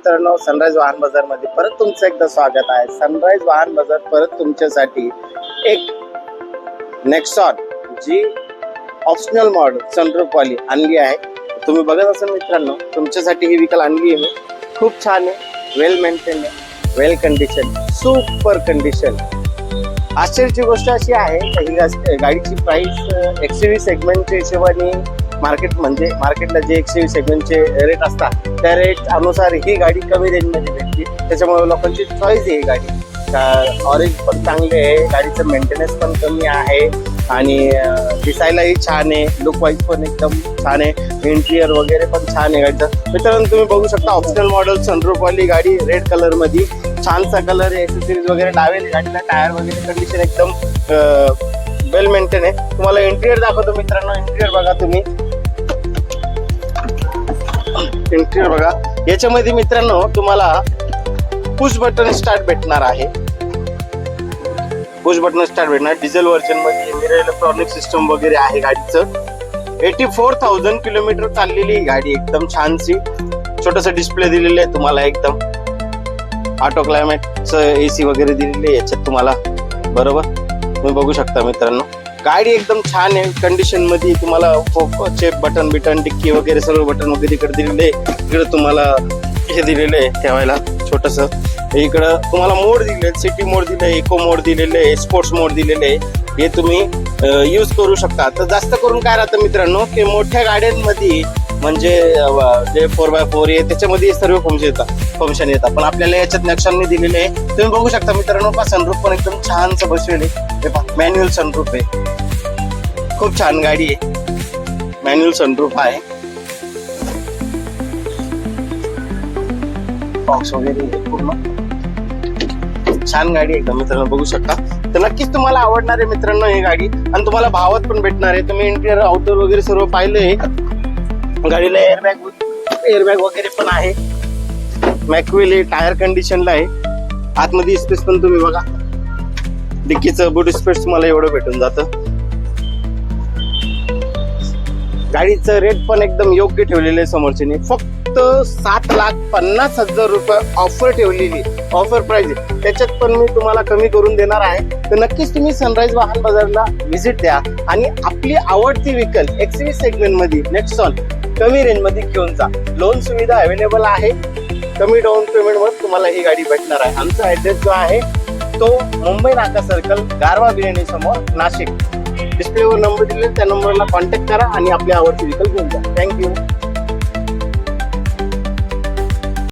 मित्रांनो, सनराइज वाहन बाजार मध्ये परत तुमचं एकदा स्वागत आहे. सनराइज वाहन बाजार परत तुमच्यासाठी एक नेक्सॉन जी ऑप्शनल मॉडेल सनरूफ वाली आणली आहे. तुम्ही बघत असाल मित्रांनो, तुमच्यासाठी ही व्हेकल आणली आहे मी. खूप छान आहे, वेल मेंटेन आहे, वेल कंडिशन, सुपर कंडिशन. आश्चर्याची गोष्ट अशी आहे ही गाडीची प्राइस XUV सेगमेंटच्या हिशोबाने मार्केटला जे XUV सेगमेंटचे रेट असतात त्या रेट अनुसार ही गाडी कमी रेंजमध्ये भेटते. त्याच्यामुळे लोकांची चॉईस आहे ही गाडी. ऑरेंज पण चांगले आहे, गाडीचं मेंटेनन्स पण कमी आहे आणि दिसायलाही छान आहे, लुक वाईज पण एकदम छान आहे, इंटिरियर वगैरे पण छान आहे गाडीचं. मित्रांनो तुम्ही बघू शकता ऑप्शनल मॉडेल सनरूफ वाली गाडी रेड कलर मध्ये, छानसा कलर आहे, एक्सेसरीज वगैरे लावेल गाडीला, टायर वगैरे कंडिशन एकदम वेल मेंटेन आहे. तुम्हाला इंटिरियर दाखवतो मित्रांनो. इंटिरियर बघा तुम्ही, इंटिरियर बघा. याच्यामध्ये मित्रांनो तुम्हाला पुश बटन स्टार्ट भेटणार आहे, पुश बटन स्टार्ट भेटणार. डिझेल व्हर्जन मध्ये मिरर इलेक्ट्रॉनिक सिस्टम वगैरे आहे गाडीचं. 84,000 किलोमीटर चाललेली ही गाडी, एकदम छानशी. छोटस डिस्प्ले दिलेलं आहे तुम्हाला, एकदम ऑटो क्लायमेटचं AC वगैरे दिलेले आहे याच्यात तुम्हाला, बरोबर. तुम्ही बघू शकता मित्रांनो, गाडी एकदम छान आहे कंडिशन मध्ये. तुम्हाला चे बटन डिक्की वगैरे सर्व बटन वगैरे इकडे दिलेले. इकडे तुम्हाला हे दिलेलं आहे ठेवायला छोटस. इकडं तुम्हाला मोड दिले, सिटी मोड दिले, इको मोड दिलेले, स्पोर्ट्स मोड दिलेले. हे तुम्ही यूज करू शकता. तर जास्त करून काय राहतं मित्रांनो की मोठ्या गाड्यांमध्ये म्हणजे जे 4x4 आहे त्याच्यामध्ये सर्व फंक्शन येतात, पण आपल्याला याच्यात नेक्सॉनने दिलेले आहे. तुम्ही बघू शकता मित्रांनो, सनरूफ पण एकदम छानसं बसलेले. मॅन्युअल सनरूफ आहे, खूप छान गाडी आहे, मॅन्युअल सनरूफ आहे. बॉक्स वगैरे पूर्ण छान गाडी एकदम मित्रांनो, बघू शकता. तर नक्कीच तुम्हाला आवडणार आहे मित्रांनो ही गाडी, आणि तुम्हाला भावात पण भेटणार आहे. तुम्ही इंटिरियर आउटर वगैरे सर्व पाहिलंय. गाडीला एअरबॅग वगैरे पण आहे, मॅकवेल आहे, टायर कंडिशनला आहे. आतमध्ये स्पेस पण तुम्ही बघा, डिक्कीचं बूट स्पेस तुम्हाला एवढं भेटून जातं. गाडीचं रेट पण एकदम योग्य ठेवलेलं आहे समोरच्याने. फक्त 7,50,000 रुपये ऑफर ठेवलेली, ऑफर प्राइस आहे. त्याच्यात पण मी तुम्हाला कमी करून देणार आहे. तर नक्कीच तुम्ही सनराइज वाहन बाजारला व्हिजिट द्या आणि आपली आवडती व्हेकल XUV सेगमेंट मध्ये नेक्सॉन कमी रेंज मध्ये घेऊन जा. लोन सुविधा अवेलेबल आहे, कमी डाऊन पेमेंट वर तुम्हाला ही गाडी भेटणार आहे. आमचा ऍड्रेस जो आहे तो मुंबई नाका सर्कल, गारवा बिर्याणी समोर, नाशिक. डिस्प्लेवर नंबर दिले, त्या नंबरला कॉन्टॅक्ट करा आणि आपली आवडती व्हेकल घेऊन जा. थँक्यू.